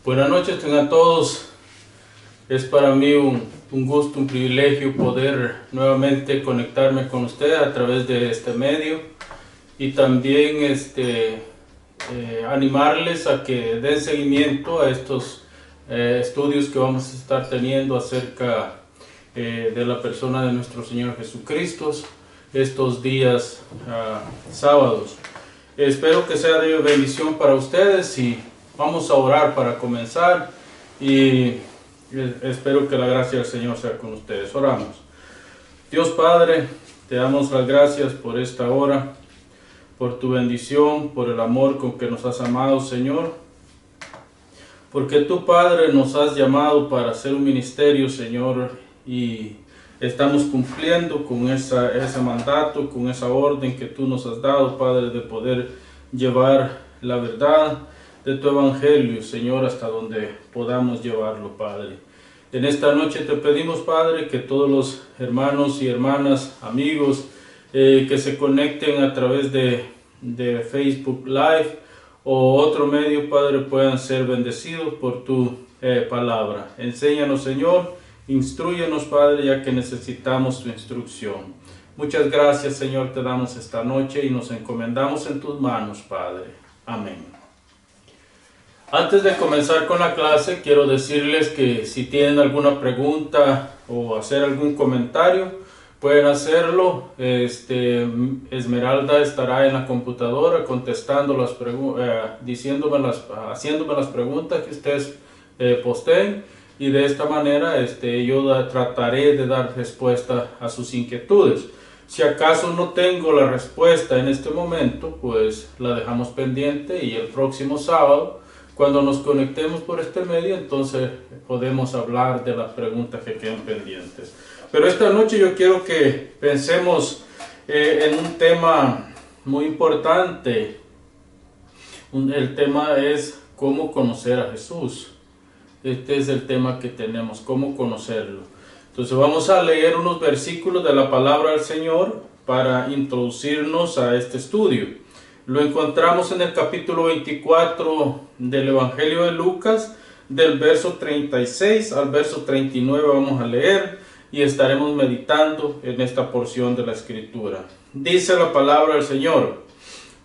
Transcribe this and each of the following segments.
Buenas noches tengan todos. Es para mí un gusto, un privilegio poder nuevamente conectarme con ustedes a través de este medio y también animarles a que den seguimiento a estos estudios que vamos a estar teniendo acerca de la persona de nuestro Señor Jesucristo estos días sábados. Espero que sea de bendición para ustedes y vamos a orar para comenzar y espero que la gracia del Señor sea con ustedes. Oramos. Dios Padre, te damos las gracias por esta hora, por tu bendición, por el amor con que nos has amado, Señor. Porque tú, Padre, nos has llamado para hacer un ministerio, Señor, y estamos cumpliendo con ese mandato, con esa orden que tú nos has dado, Padre, de poder llevar la verdad de tu evangelio, Señor, hasta donde podamos llevarlo, Padre. En esta noche te pedimos, Padre, que todos los hermanos y hermanas, amigos, que se conecten a través de Facebook Live o otro medio, Padre, puedan ser bendecidos por tu palabra. Enséñanos, Señor, instrúyenos, Padre, ya que necesitamos tu instrucción. Muchas gracias, Señor, te damos esta noche y nos encomendamos en tus manos, Padre. Amén. Antes de comenzar con la clase, quiero decirles que si tienen alguna pregunta o hacer algún comentario, pueden hacerlo. Esmeralda estará en la computadora contestando las haciéndome las preguntas que ustedes posteen, y de esta manera yo trataré de dar respuesta a sus inquietudes. Si acaso no tengo la respuesta en este momento, pues la dejamos pendiente y el próximo sábado, cuando nos conectemos por este medio, entonces podemos hablar de las preguntas que quedan pendientes. Pero esta noche yo quiero que pensemos en un tema muy importante. El tema es cómo conocer a Jesús. Este es el tema que tenemos, cómo conocerlo. Entonces vamos a leer unos versículos de la palabra del Señor para introducirnos a este estudio. Lo encontramos en el capítulo 24 del Evangelio de Lucas, del verso 36 al verso 39 vamos a leer y estaremos meditando en esta porción de la Escritura. Dice la palabra del Señor: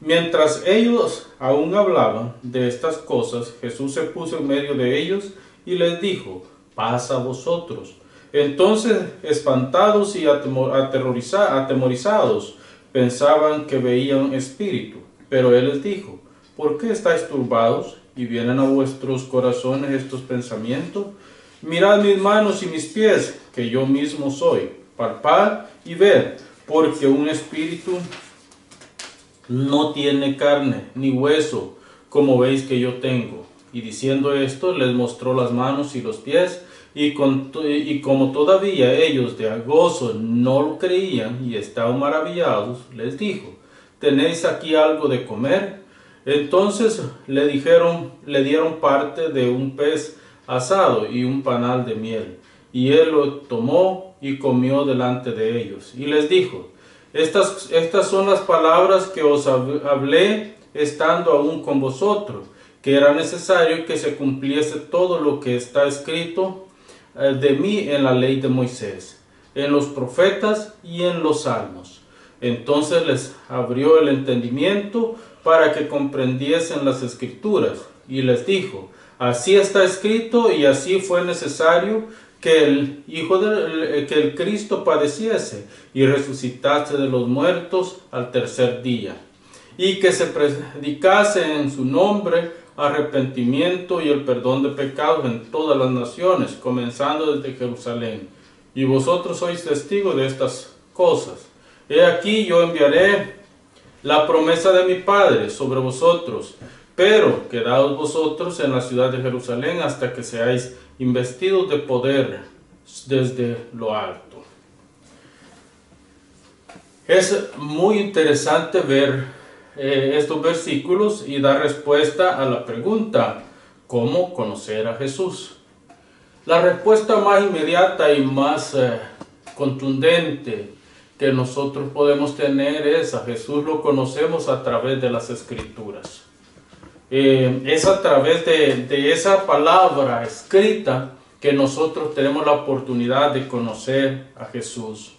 mientras ellos aún hablaban de estas cosas, Jesús se puso en medio de ellos y les dijo: paz a vosotros. Entonces, espantados y atemorizados, pensaban que veían espíritu. Pero él les dijo: ¿por qué estáis turbados y vienen a vuestros corazones estos pensamientos? Mirad mis manos y mis pies, que yo mismo soy. Palpad y ved, porque un espíritu no tiene carne ni hueso, como veis que yo tengo. Y diciendo esto, les mostró las manos y los pies, y como todavía ellos de gozo no lo creían y estaban maravillados, les dijo: ¿tenéis aquí algo de comer? Entonces le dieron parte de un pez asado y un panal de miel, y él lo tomó y comió delante de ellos, y les dijo: estas son las palabras que os hablé estando aún con vosotros, que era necesario que se cumpliese todo lo que está escrito de mí en la ley de Moisés, en los profetas y en los salmos. Entonces les abrió el entendimiento para que comprendiesen las Escrituras, y les dijo: así está escrito y así fue necesario que el Cristo padeciese y resucitase de los muertos al tercer día, y que se predicase en su nombre arrepentimiento y el perdón de pecados en todas las naciones, comenzando desde Jerusalén. Y vosotros sois testigos de estas cosas. He aquí yo enviaré la promesa de mi Padre sobre vosotros, pero quedaos vosotros en la ciudad de Jerusalén hasta que seáis investidos de poder desde lo alto. Es muy interesante ver estos versículos y dar respuesta a la pregunta: ¿cómo conocer a Jesús? La respuesta más inmediata y más contundente que nosotros podemos tener es: a Jesús lo conocemos a través de las Escrituras. es a través de esa palabra escrita que nosotros tenemos la oportunidad de conocer a Jesús.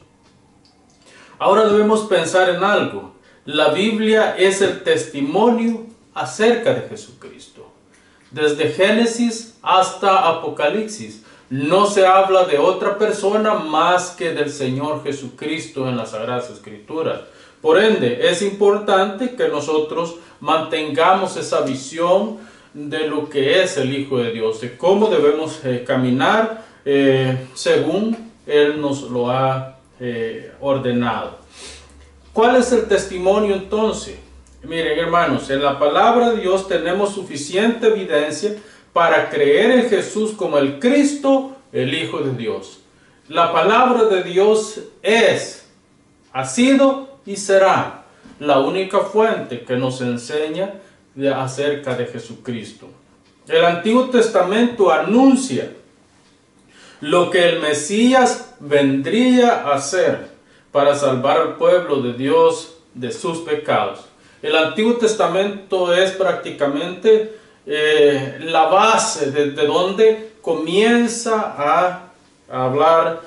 Ahora debemos pensar en algo. La Biblia es el testimonio acerca de Jesucristo. Desde Génesis hasta Apocalipsis no se habla de otra persona más que del Señor Jesucristo en las Sagradas Escrituras. Por ende, es importante que nosotros mantengamos esa visión de lo que es el Hijo de Dios, de cómo debemos caminar según Él nos lo ha ordenado. ¿Cuál es el testimonio entonces? Miren, hermanos, en la palabra de Dios tenemos suficiente evidencia para creer en Jesús como el Cristo, el Hijo de Dios. La palabra de Dios ha sido y será la única fuente que nos enseña acerca de Jesucristo. El Antiguo Testamento anuncia lo que el Mesías vendría a hacer para salvar al pueblo de Dios de sus pecados. El Antiguo Testamento es prácticamente la base de donde comienza a hablar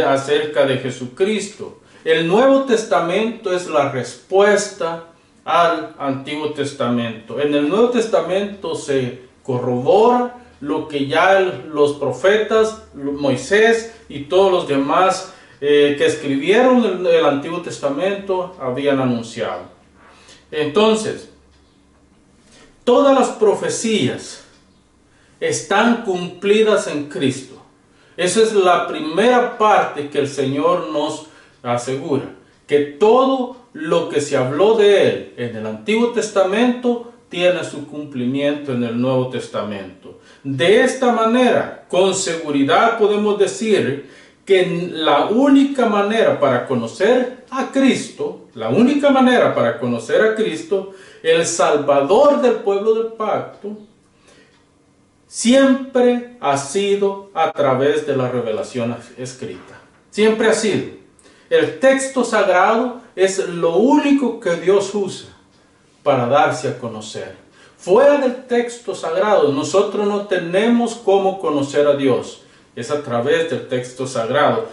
acerca de Jesucristo. El Nuevo Testamento es la respuesta al Antiguo Testamento. En el Nuevo Testamento se corrobora lo que ya los profetas, Moisés y todos los demás que escribieron el Antiguo Testamento habían anunciado. Entonces, todas las profecías están cumplidas en Cristo. Esa es la primera parte que el Señor nos asegura, que todo lo que se habló de Él en el Antiguo Testamento tiene su cumplimiento en el Nuevo Testamento. De esta manera, con seguridad podemos decir que la única manera para conocer a Cristo, el Salvador del pueblo del pacto, siempre ha sido a través de la revelación escrita. Siempre ha sido. El texto sagrado es lo único que Dios usa para darse a conocer. Fuera del texto sagrado, nosotros no tenemos cómo conocer a Dios. Es a través del texto sagrado.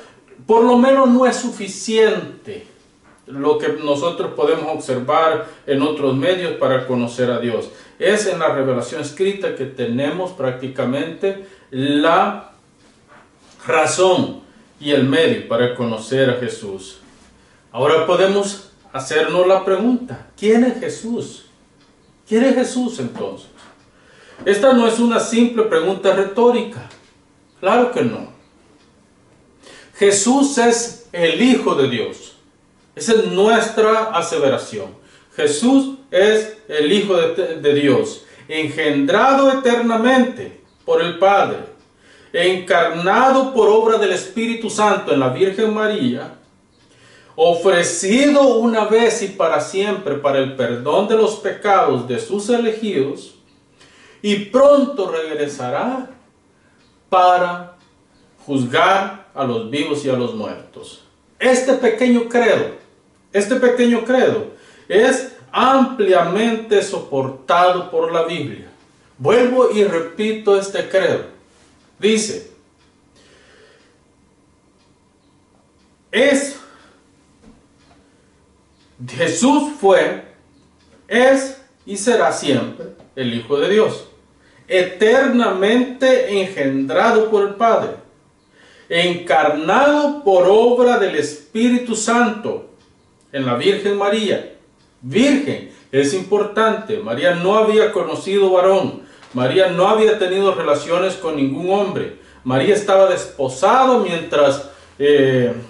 Por lo menos no es suficiente lo que nosotros podemos observar en otros medios para conocer a Dios. Es en la revelación escrita que tenemos prácticamente la razón y el medio para conocer a Jesús. Ahora podemos hacernos la pregunta: ¿quién es Jesús? ¿Quién es Jesús entonces? Esta no es una simple pregunta retórica. Claro que no. Jesús es el Hijo de Dios. Esa es nuestra aseveración. Jesús es el Hijo de Dios, engendrado eternamente por el Padre, encarnado por obra del Espíritu Santo en la Virgen María, ofrecido una vez y para siempre para el perdón de los pecados de sus elegidos, y pronto regresará para juzgar a los vivos y a los muertos. Este pequeño credo es ampliamente soportado por la Biblia. Vuelvo y repito este credo. Dice: Jesús fue, es y será siempre el Hijo de Dios, eternamente engendrado por el Padre, encarnado por obra del Espíritu Santo en la Virgen María. Virgen, es importante. María no había conocido varón. María no había tenido relaciones con ningún hombre. María estaba desposada mientras en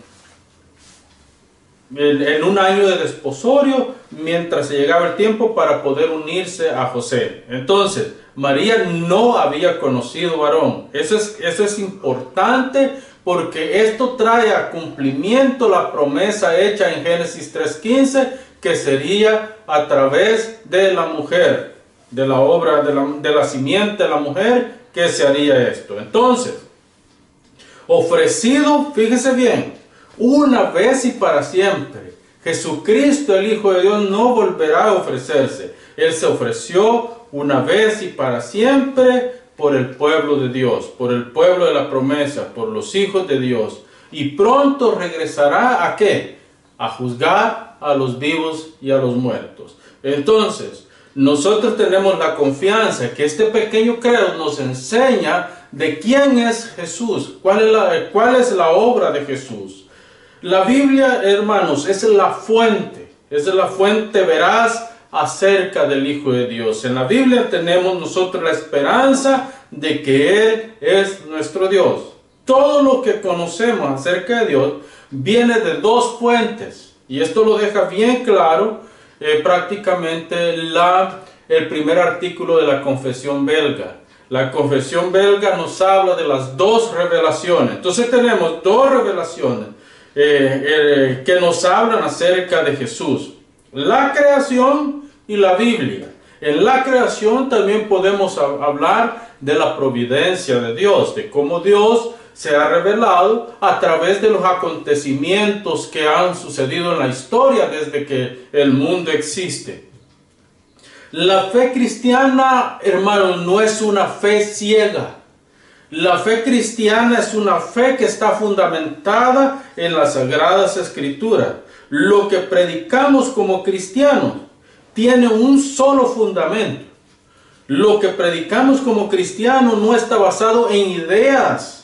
un año de desposorio, mientras se llegaba el tiempo para poder unirse a José. Entonces, María no había conocido varón. Eso es importante, porque esto trae a cumplimiento la promesa hecha en Génesis 3:15, que sería a través de la mujer, de la obra de la simiente de la mujer, que se haría esto. Entonces, ofrecido, fíjese bien, una vez y para siempre. Jesucristo, el Hijo de Dios, no volverá a ofrecerse. Él se ofreció una vez y para siempre por el pueblo de Dios, por el pueblo de la promesa, por los hijos de Dios. Y pronto regresará ¿a qué? A juzgar a los vivos y a los muertos. Entonces, nosotros tenemos la confianza que este pequeño credo nos enseña de quién es Jesús, cuál es la obra de Jesús. La Biblia, hermanos, es la fuente veraz acerca del Hijo de Dios. En la Biblia tenemos nosotros la esperanza de que Él es nuestro Dios. Todo lo que conocemos acerca de Dios viene de dos fuentes, y esto lo deja bien claro prácticamente el primer artículo de la Confesión Belga. La Confesión Belga nos habla de las dos revelaciones. Entonces tenemos dos revelaciones que nos hablan acerca de Jesús: la creación y la Biblia. En la creación también podemos hablar de la providencia de Dios, de cómo Dios se ha revelado a través de los acontecimientos que han sucedido en la historia desde que el mundo existe. La fe cristiana, hermanos, no es una fe ciega. La fe cristiana es una fe que está fundamentada en las Sagradas Escrituras. Lo que predicamos como cristianos tiene un solo fundamento. Lo que predicamos como cristianos no está basado en ideas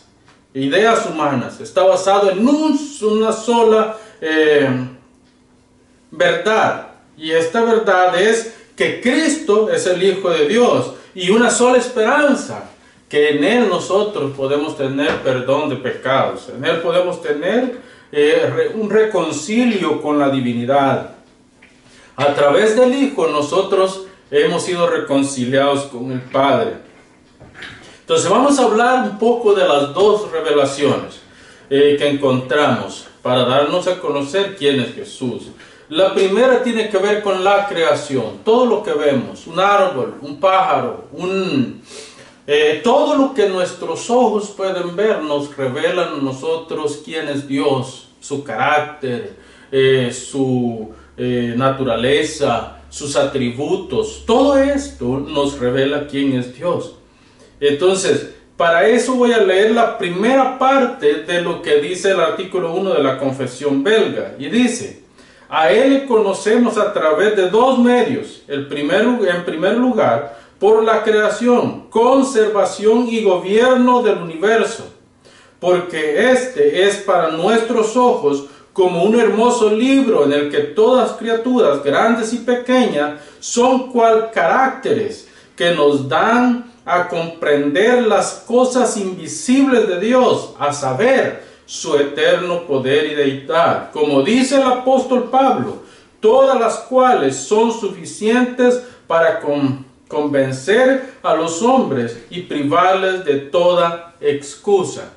humanas, está basado en una sola verdad. Y esta verdad es que Cristo es el Hijo de Dios, y una sola esperanza, que en Él nosotros podemos tener perdón de pecados, en Él podemos tener un reconcilio con la divinidad. A través del Hijo nosotros hemos sido reconciliados con el Padre. Entonces vamos a hablar un poco de las dos revelaciones que encontramos para darnos a conocer quién es Jesús. La primera tiene que ver con la creación. Todo lo que vemos, un árbol, un pájaro, todo lo que nuestros ojos pueden ver nos revelan a nosotros quién es Dios, su carácter, su naturaleza, sus atributos. Todo esto nos revela quién es Dios. Entonces, para eso voy a leer la primera parte de lo que dice el artículo 1 de la Confesión Belga. Y dice: a Él le conocemos a través de dos medios. En primer lugar, por la creación, conservación y gobierno del universo. Porque este es para nuestros ojos como un hermoso libro en el que todas las criaturas, grandes y pequeñas, son cual caracteres que nos dan a comprender las cosas invisibles de Dios, a saber, su eterno poder y deidad. Como dice el apóstol Pablo, todas las cuales son suficientes para convencer a los hombres y privarles de toda excusa.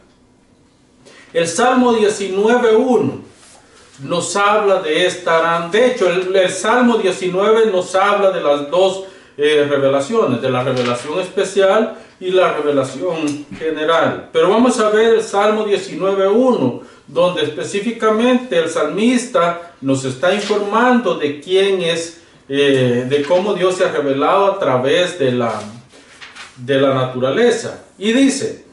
El Salmo 19:1 nos habla de esta. De hecho, el Salmo 19 nos habla de las dos revelaciones, de la revelación especial y la revelación general. Pero vamos a ver el Salmo 19:1, donde específicamente el salmista nos está informando de quién es, de cómo Dios se ha revelado a través de la naturaleza. Y dice: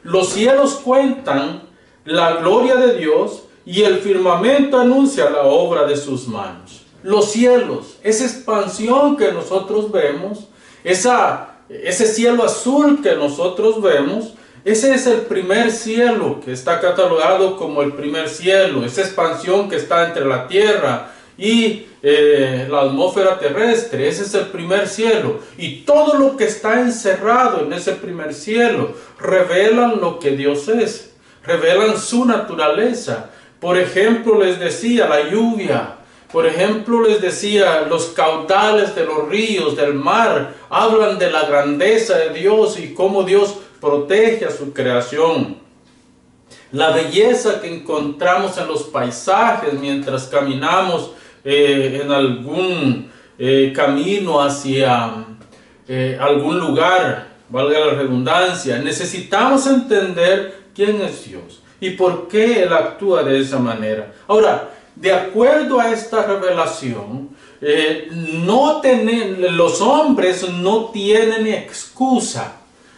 los cielos cuentan la gloria de Dios, y el firmamento anuncia la obra de sus manos. Los cielos, esa expansión que nosotros vemos, ese cielo azul que nosotros vemos, ese es el primer cielo que está catalogado como el primer cielo, esa expansión que está entre la tierra y la atmósfera terrestre. Ese es el primer cielo, y todo lo que está encerrado en ese primer cielo revelan lo que Dios es, revelan su naturaleza. Por ejemplo, les decía la lluvia. Por ejemplo, les decía, los caudales de los ríos, del mar, hablan de la grandeza de Dios y cómo Dios protege a su creación. La belleza que encontramos en los paisajes mientras caminamos en algún camino hacia algún lugar, valga la redundancia. Necesitamos entender quién es Dios y por qué Él actúa de esa manera. Ahora, de acuerdo a esta revelación, los hombres no tienen excusa.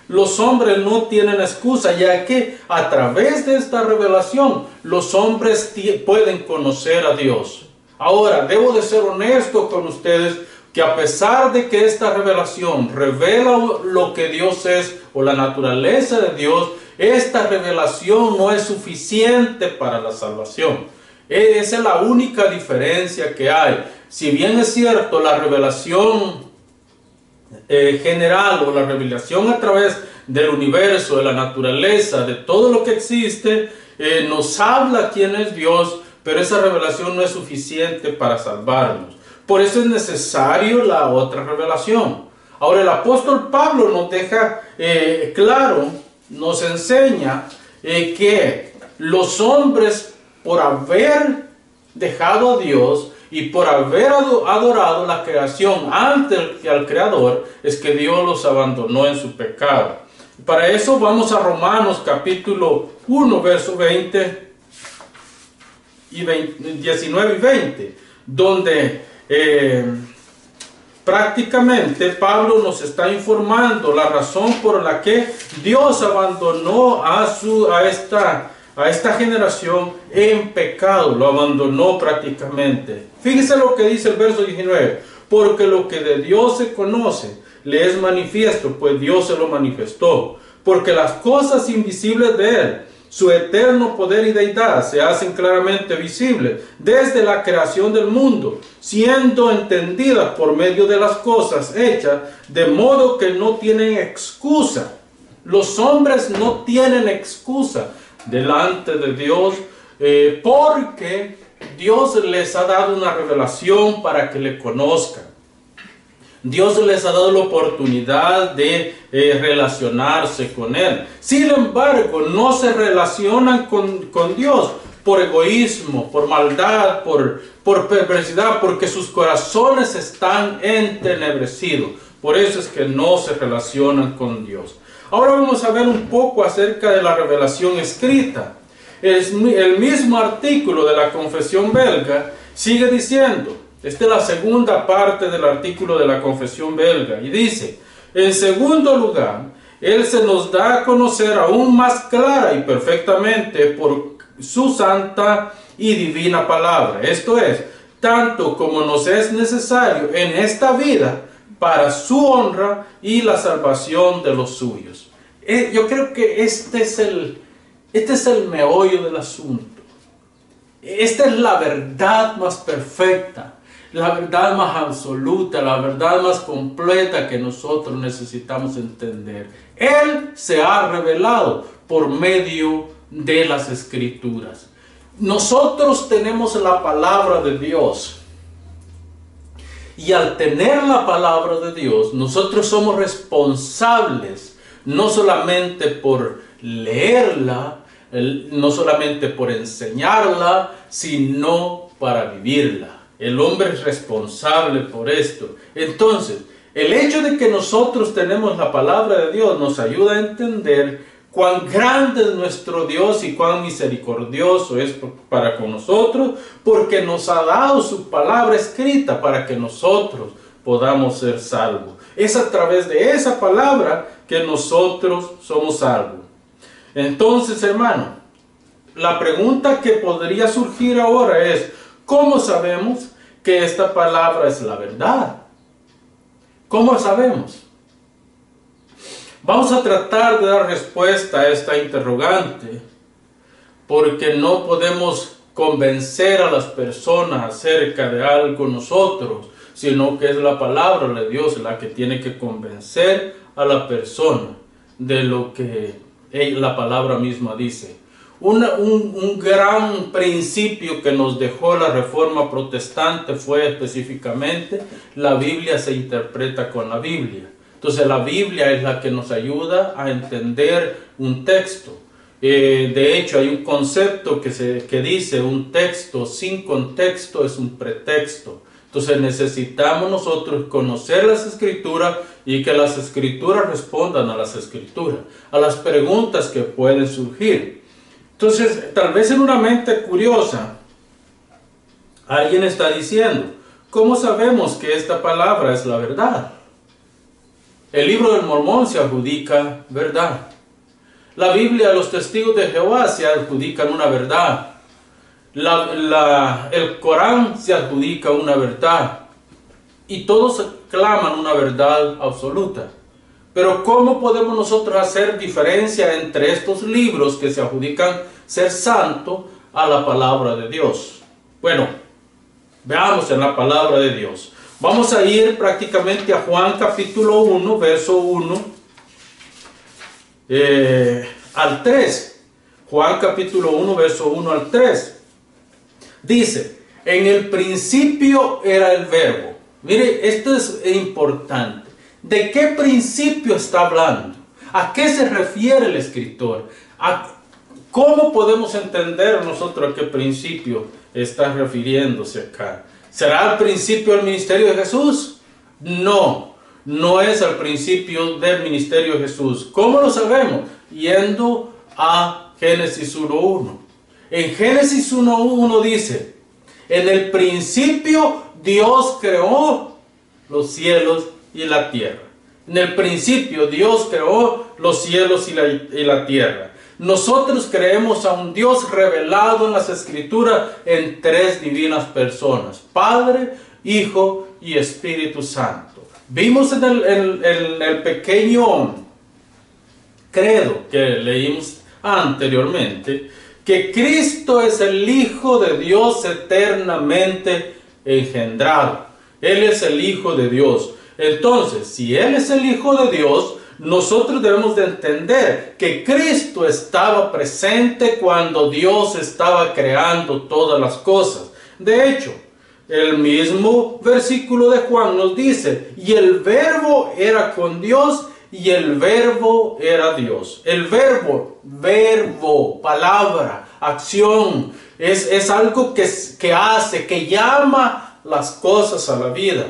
Los hombres no tienen excusa, ya que a través de esta revelación los hombres pueden conocer a Dios. Ahora, debo de ser honesto con ustedes, que a pesar de que esta revelación revela lo que Dios es o la naturaleza de Dios, esta revelación no es suficiente para la salvación. Esa es la única diferencia que hay. Si bien es cierto, la revelación general o la revelación a través del universo, de la naturaleza, de todo lo que existe, nos habla quién es Dios, pero esa revelación no es suficiente para salvarnos. Por eso es necesario la otra revelación. Ahora el apóstol Pablo nos deja claro, nos enseña que los hombres, por haber dejado a Dios y por haber adorado la creación antes que al Creador, es que Dios los abandonó en su pecado. Para eso vamos a Romanos capítulo 1, versos 19 y 20, donde prácticamente Pablo nos está informando la razón por la que Dios abandonó a esta generación en pecado, lo abandonó prácticamente. Fíjese lo que dice el verso 19, porque lo que de Dios se conoce le es manifiesto, pues Dios se lo manifestó, porque las cosas invisibles de Él, su eterno poder y deidad, se hacen claramente visibles desde la creación del mundo, siendo entendidas por medio de las cosas hechas, de modo que no tienen excusa. Los hombres no tienen excusa delante de Dios, porque Dios les ha dado una revelación para que le conozcan. Dios les ha dado la oportunidad de relacionarse con Él. Sin embargo, no se relacionan con Dios por egoísmo, por maldad, por perversidad, porque sus corazones están entenebrecidos. Por eso es que no se relacionan con Dios. Ahora vamos a ver un poco acerca de la revelación escrita. El mismo artículo de la Confesión Belga sigue diciendo, esta es la segunda parte del artículo de la Confesión Belga, y dice, en segundo lugar, Él se nos da a conocer aún más clara y perfectamente por su santa y divina palabra. Esto es, tanto como nos es necesario en esta vida para su honra y la salvación de los suyos. Yo creo que este es el meollo del asunto. Esta es la verdad más perfecta, la verdad más absoluta, la verdad más completa que nosotros necesitamos entender. Él se ha revelado por medio de las Escrituras. Nosotros tenemos la palabra de Dios. Y al tener la palabra de Dios, nosotros somos responsables, no solamente por leerla, no solamente por enseñarla, sino para vivirla. El hombre es responsable por esto. Entonces, el hecho de que nosotros tenemos la palabra de Dios nos ayuda a entender cuán grande es nuestro Dios y cuán misericordioso es para con nosotros, porque nos ha dado su palabra escrita para que nosotros podamos ser salvos. Es a través de esa palabra que nosotros somos salvos. Entonces, hermano, la pregunta que podría surgir ahora es, ¿cómo sabemos que esta palabra es la verdad? ¿Cómo sabemos? Vamos a tratar de dar respuesta a esta interrogante, porque no podemos convencer a las personas acerca de algo nosotros, sino que es la palabra de Dios la que tiene que convencer a la persona de lo que la palabra misma dice. Un gran principio que nos dejó la Reforma Protestante fue específicamente la Biblia se interpreta con la Biblia. Entonces la Biblia es la que nos ayuda a entender un texto. De hecho hay un concepto que dice un texto sin contexto es un pretexto. Entonces necesitamos nosotros conocer las Escrituras y que las Escrituras respondan a las Escrituras, a las preguntas que pueden surgir. Entonces, tal vez en una mente curiosa, alguien está diciendo, ¿Cómo sabemos que esta palabra es la verdad? El libro del Mormón se adjudica verdad. La Biblia, los testigos de Jehová se adjudican una verdad. El Corán se adjudica una verdad. Y todos claman una verdad absoluta. Pero ¿cómo podemos nosotros hacer diferencia entre estos libros que se adjudican ser santo a la palabra de Dios? Bueno, veamos en la palabra de Dios. Vamos a ir prácticamente a Juan capítulo 1, verso 1 al 3. Juan capítulo 1, verso 1 al 3. Dice, en el principio era el verbo. Mire, esto es importante. ¿De qué principio está hablando? ¿A qué se refiere el escritor? ¿Cómo podemos entender nosotros a qué principio está refiriéndose acá? ¿Será al principio del ministerio de Jesús? No, no es al principio del ministerio de Jesús. ¿Cómo lo sabemos? Yendo a Génesis 1.1. En Génesis 1.1 dice, en el principio Dios creó los cielos y la tierra. En el principio Dios creó los cielos y la tierra. Nosotros creemos a un Dios revelado en las Escrituras en tres divinas personas: Padre, Hijo y Espíritu Santo. Vimos en el pequeño credo que leímos anteriormente que Cristo es el Hijo de Dios eternamente engendrado. Él es el Hijo de Dios. Entonces, si Él es el Hijo de Dios, nosotros debemos de entender que Cristo estaba presente cuando Dios estaba creando todas las cosas. De hecho, el mismo versículo de Juan nos dice, y el verbo era con Dios y el verbo era Dios. El verbo, palabra, acción, es algo que hace, que llama las cosas a la vida.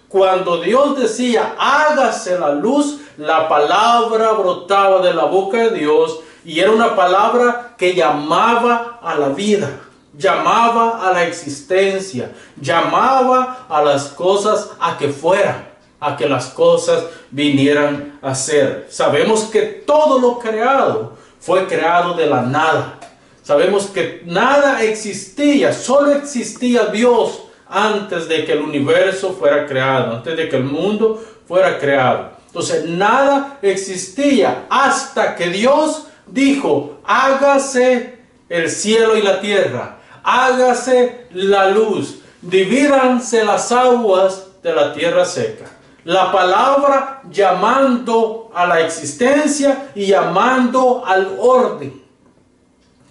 Cuando Dios decía, hágase la luz, la palabra brotaba de la boca de Dios y era una palabra que llamaba a la vida, llamaba a la existencia, llamaba a las cosas a que fueran, a que las cosas vinieran a ser. Sabemos que todo lo creado fue creado de la nada. Sabemos que nada existía, solo existía Dios antes de que el universo fuera creado, antes de que el mundo fuera creado. Entonces nada existía hasta que Dios dijo, hágase el cielo y la tierra, hágase la luz, divídanse las aguas de la tierra seca. La palabra llamando a la existencia y llamando al orden.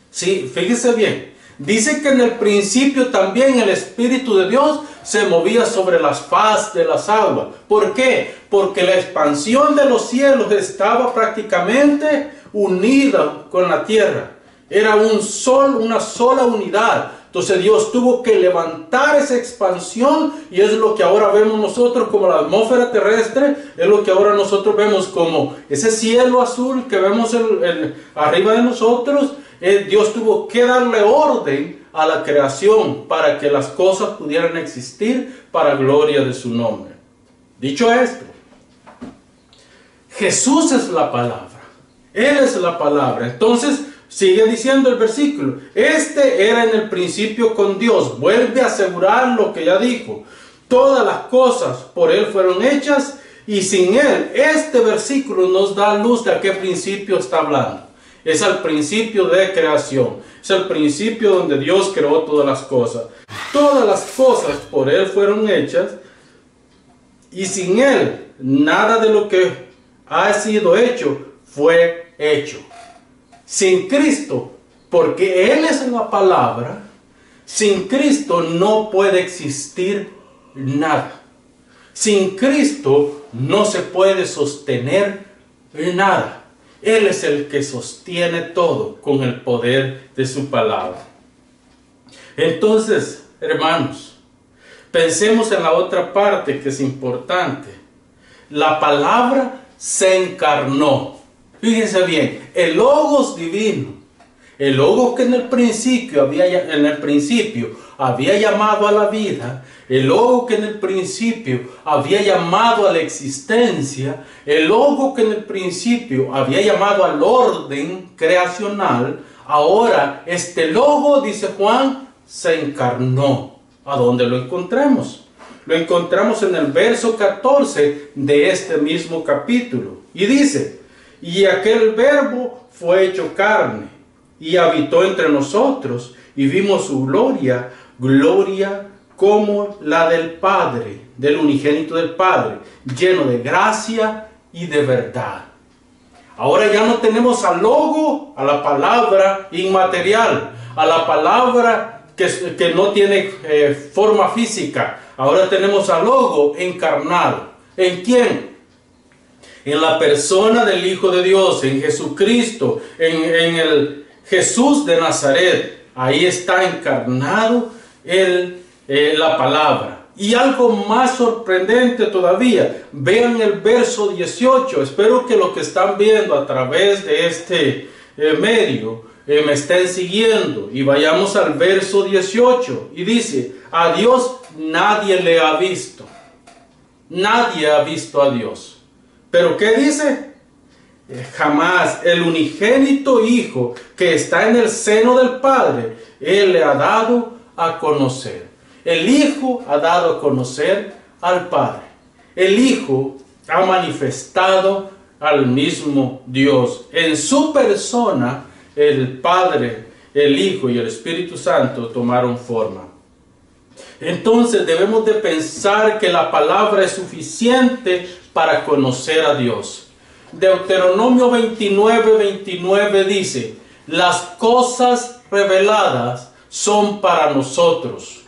Sí, fíjese bien. Dice que en el principio también el Espíritu de Dios se movía sobre las faz de las aguas. ¿Por qué? Porque la expansión de los cielos estaba prácticamente unida con la tierra. Era una sola unidad. Entonces Dios tuvo que levantar esa expansión y es lo que ahora vemos nosotros como la atmósfera terrestre, es lo que ahora nosotros vemos como ese cielo azul que vemos arriba de nosotros. Dios tuvo que darle orden a la creación para que las cosas pudieran existir para gloria de su nombre. Dicho esto, Jesús es la palabra. Él es la palabra. Entonces, sigue diciendo el versículo, este era en el principio con Dios. Vuelve a asegurar lo que ya dijo. Todas las cosas por Él fueron hechas y sin Él. Este versículo nos da luz de a qué principio está hablando. Es al principio de creación. Es el principio donde Dios creó todas las cosas. Todas las cosas por Él fueron hechas y sin Él nada de lo que ha sido hecho fue hecho. Sin Cristo, porque Él es la palabra, sin Cristo no puede existir nada. Sin Cristo no se puede sostener nada. Él es el que sostiene todo con el poder de su palabra. Entonces, hermanos, pensemos en la otra parte que es importante. La palabra se encarnó. Fíjense bien, el Logos divino, El Logos que en el principio había llamado a la vida, el Logos que en el principio había llamado a la existencia, el Logos que en el principio había llamado al orden creacional, ahora este Logos, dice Juan, se encarnó. ¿A dónde lo encontramos? Lo encontramos en el verso 14 de este mismo capítulo. Y dice, y aquel verbo fue hecho carne y habitó entre nosotros, y vimos su gloria, gloria como la del Padre, del unigénito del Padre, lleno de gracia y de verdad. Ahora ya no tenemos al Logo, a la palabra inmaterial, a la palabra que no tiene forma física. Ahora tenemos al Logo encarnado. ¿En quién? En la persona del Hijo de Dios, en Jesucristo, en el Jesús de Nazaret. Ahí está encarnado la palabra. Y algo más sorprendente todavía, vean el verso 18. Espero que los que están viendo a través de este medio me estén siguiendo. Y vayamos al verso 18. Y dice, a Dios nadie le ha visto. Nadie ha visto a Dios. ¿Pero qué dice? Jamás. El unigénito Hijo que está en el seno del Padre, Él le ha dado a conocer. El Hijo ha dado a conocer al Padre. El Hijo ha manifestado al mismo Dios. En su persona, el Padre, el Hijo y el Espíritu Santo tomaron forma. Entonces debemos de pensar que la palabra es suficiente para conocer a Dios. Deuteronomio 29:29 dice, las cosas reveladas son para nosotros,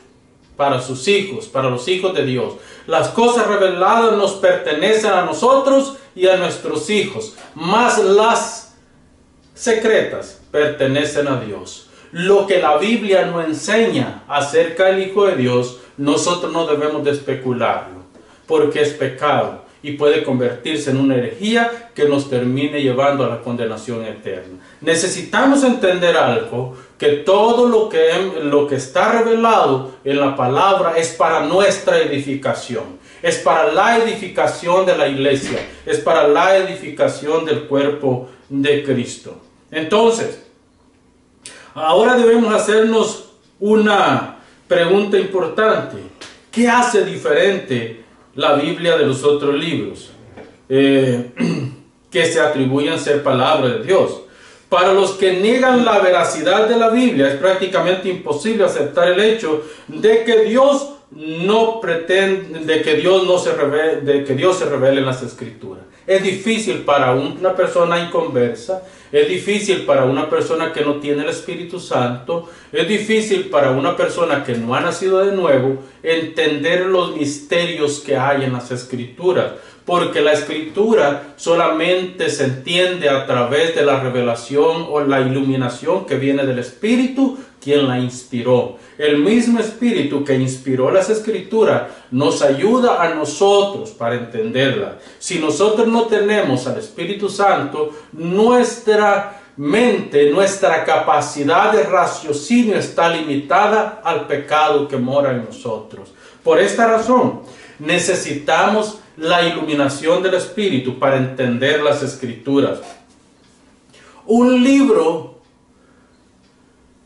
para sus hijos, para los hijos de Dios. Las cosas reveladas nos pertenecen a nosotros y a nuestros hijos, mas las secretas pertenecen a Dios. Lo que la Biblia nos enseña acerca del Hijo de Dios, nosotros no debemos de especularlo, porque es pecado y puede convertirse en una herejía que nos termine llevando a la condenación eterna. Necesitamos entender algo, que todo lo que está revelado en la palabra es para nuestra edificación, es para la edificación de la iglesia, es para la edificación del cuerpo de Cristo. Entonces, ahora debemos hacernos una pregunta importante. ¿Qué hace diferente la Biblia de los otros libros que se atribuyen ser palabra de Dios? Para los que niegan la veracidad de la Biblia, es prácticamente imposible aceptar el hecho de que Dios se revele en las Escrituras. Es difícil para una persona inconversa, es difícil para una persona que no tiene el Espíritu Santo, es difícil para una persona que no ha nacido de nuevo entender los misterios que hay en las Escrituras, porque la Escritura solamente se entiende a través de la revelación o la iluminación que viene del Espíritu, quien la inspiró. El mismo Espíritu que inspiró las Escrituras nos ayuda a nosotros para entenderlas. Si nosotros no tenemos al Espíritu Santo, nuestra mente, nuestra capacidad de raciocinio está limitada al pecado que mora en nosotros. Por esta razón, necesitamos la iluminación del Espíritu para entender las Escrituras. Un libro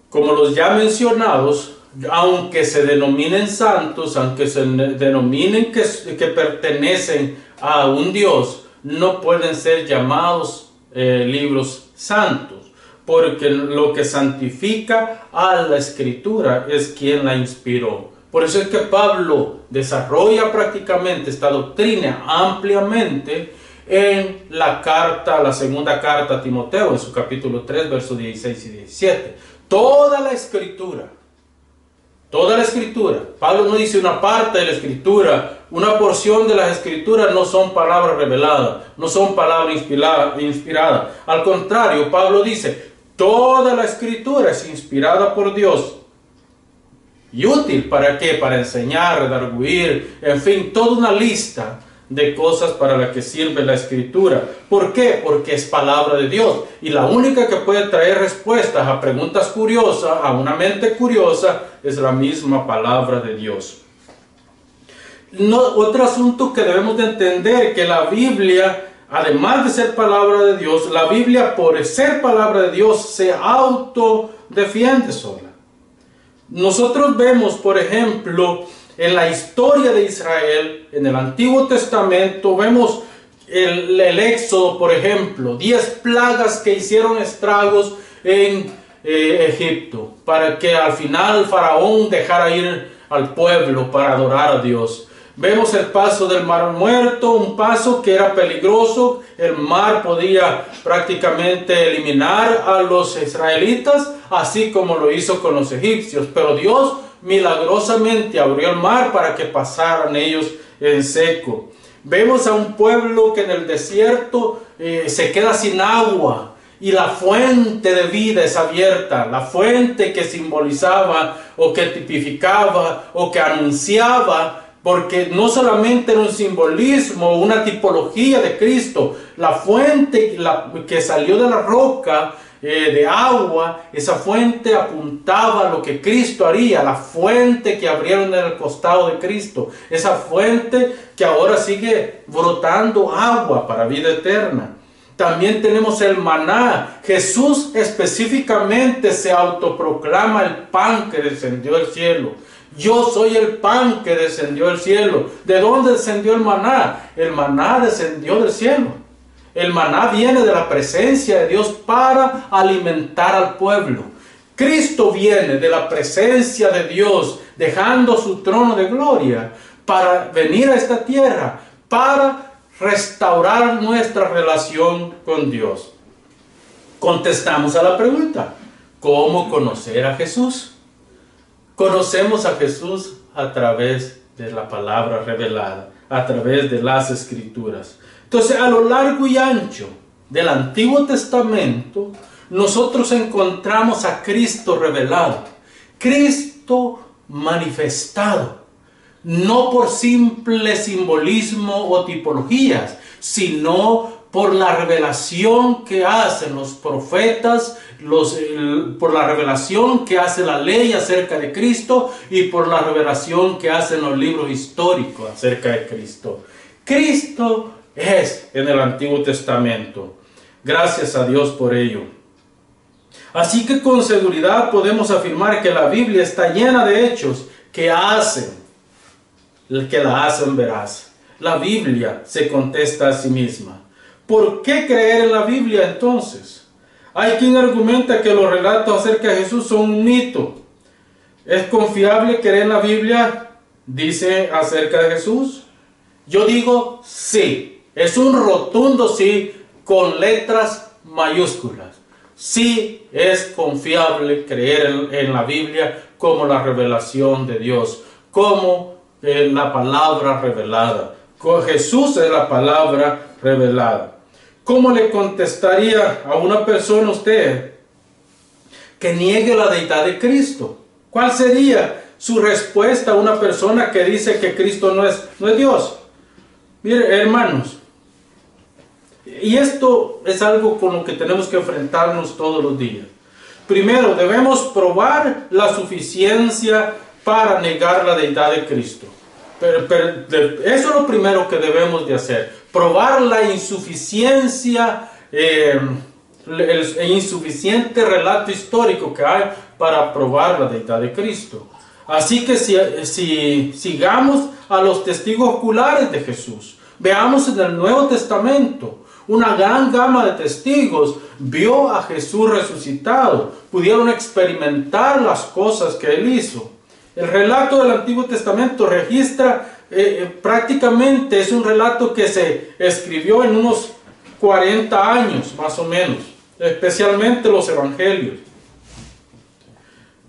como los ya mencionados, aunque se denominen santos, aunque se denominen que pertenecen a un Dios, no pueden ser llamados libros santos, porque lo que santifica a la Escritura es quien la inspiró. Por eso es que Pablo desarrolla prácticamente esta doctrina ampliamente en la segunda carta a Timoteo, en su capítulo 3, versos 16 y 17. Toda la Escritura, Pablo no dice una parte de la Escritura, una porción de las Escrituras no son palabras reveladas, no son palabras inspiradas. Al contrario, Pablo dice, toda la Escritura es inspirada por Dios. ¿Y útil para qué? Para enseñar, redarguir, en fin, toda una lista de cosas para las que sirve la Escritura. ¿Por qué? Porque es palabra de Dios. Y la única que puede traer respuestas a preguntas curiosas, a una mente curiosa, es la misma palabra de Dios. Otro asunto que debemos de entender, que la Biblia, además de ser palabra de Dios, la Biblia, por ser palabra de Dios, se autodefiende sola. Nosotros vemos, por ejemplo, en la historia de Israel, en el Antiguo Testamento, vemos el Éxodo, por ejemplo, 10 plagas que hicieron estragos en Egipto, para que al final el faraón dejara ir al pueblo para adorar a Dios. Vemos el paso del Mar Muerto, un paso que era peligroso. El mar podía prácticamente eliminar a los israelitas, así como lo hizo con los egipcios. Pero Dios milagrosamente abrió el mar para que pasaran ellos en seco. Vemos a un pueblo que en el desierto se queda sin agua y la fuente de vida es abierta. La fuente que simbolizaba o que tipificaba o que anunciaba, porque no solamente era un simbolismo, una tipología de Cristo, la fuente que salió de la roca de agua, esa fuente apuntaba a lo que Cristo haría, la fuente que abrieron en el costado de Cristo, esa fuente que ahora sigue brotando agua para vida eterna. También tenemos el maná. Jesús específicamente se autoproclama el pan que descendió del cielo. Yo soy el pan que descendió del cielo. ¿De dónde descendió el maná? El maná descendió del cielo. El maná viene de la presencia de Dios para alimentar al pueblo. Cristo viene de la presencia de Dios, dejando su trono de gloria, para venir a esta tierra, para restaurar nuestra relación con Dios. Contestamos a la pregunta: ¿cómo conocer a Jesús? Conocemos a Jesús a través de la palabra revelada, a través de las Escrituras. Entonces, a lo largo y ancho del Antiguo Testamento, nosotros encontramos a Cristo revelado, Cristo manifestado, no por simple simbolismo o tipologías, sino por la revelación que hacen los profetas, por la revelación que hace la ley acerca de Cristo y por la revelación que hacen los libros históricos acerca de Cristo. Cristo es en el Antiguo Testamento. Gracias a Dios por ello. Así que con seguridad podemos afirmar que la Biblia está llena de hechos que la hacen veraz. La Biblia se contesta a sí misma. ¿Por qué creer en la Biblia entonces? Hay quien argumenta que los relatos acerca de Jesús son un mito. ¿Es confiable creer en la Biblia? Dice acerca de Jesús. Yo digo sí. Es un rotundo sí con letras mayúsculas. Sí es confiable creer en la Biblia como la revelación de Dios, como la palabra revelada. Jesús es la palabra revelada. ¿Cómo le contestaría a una persona usted que niegue la deidad de Cristo? ¿Cuál sería su respuesta a una persona que dice que Cristo no es Dios? Mire, hermanos, y esto es algo con lo que tenemos que enfrentarnos todos los días. Primero, debemos probar la suficiencia para negar la deidad de Cristo. Eso es lo primero que debemos de hacer. Probar la insuficiencia, el insuficiente relato histórico que hay para probar la deidad de Cristo. Así que si sigamos a los testigos oculares de Jesús, veamos en el Nuevo Testamento, una gran gama de testigos vio a Jesús resucitado, pudieron experimentar las cosas que Él hizo. El relato del Antiguo Testamento registra, prácticamente es un relato que se escribió en unos 40 años más o menos, especialmente los evangelios.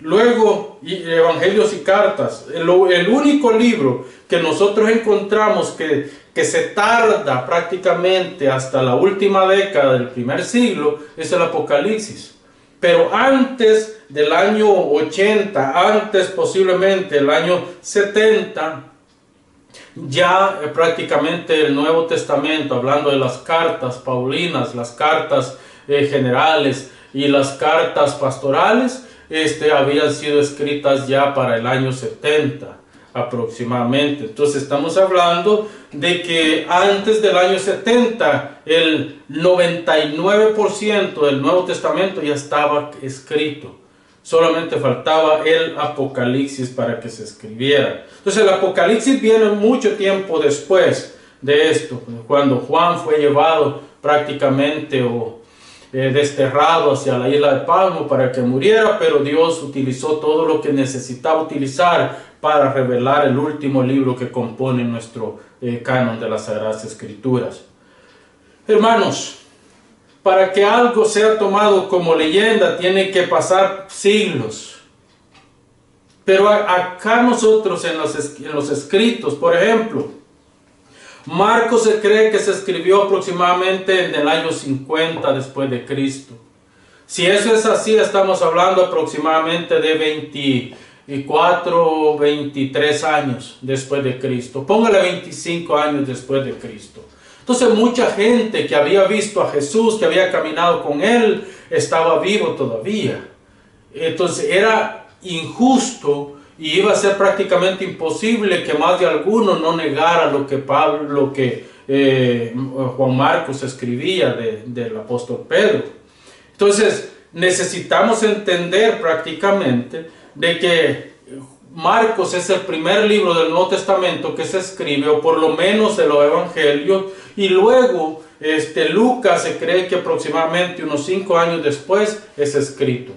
Luego, evangelios y cartas. El único libro que nosotros encontramos que se tarda prácticamente hasta la última década del primer siglo es el Apocalipsis. Pero antes del año 80, antes posiblemente el año 70, Ya prácticamente el Nuevo Testamento, hablando de las cartas paulinas, las cartas generales y las cartas pastorales, habían sido escritas ya para el año 70 aproximadamente. Entonces estamos hablando de que antes del año 70 el 99% del Nuevo Testamento ya estaba escrito. Solamente faltaba el Apocalipsis para que se escribiera. Entonces el Apocalipsis viene mucho tiempo después de esto, cuando Juan fue llevado prácticamente desterrado hacia la isla de Patmos para que muriera, pero Dios utilizó todo lo que necesitaba utilizar para revelar el último libro que compone nuestro canon de las Sagradas Escrituras. Hermanos, para que algo sea tomado como leyenda tiene que pasar siglos. Pero acá nosotros en los escritos, por ejemplo, Marcos se cree que se escribió aproximadamente en el año 50 después de Cristo. Si eso es así, estamos hablando aproximadamente de 24 o 23 años después de Cristo. Póngale 25 años después de Cristo. Entonces mucha gente que había visto a Jesús, que había caminado con Él, estaba vivo todavía. Entonces era injusto y iba a ser prácticamente imposible que más de alguno no negara lo que Juan Marcos escribía del apóstol Pedro. Entonces necesitamos entender prácticamente de que Marcos es el primer libro del Nuevo Testamento que se escribe, o por lo menos de los evangelios, y luego Lucas se cree que aproximadamente unos 5 años después es escrito.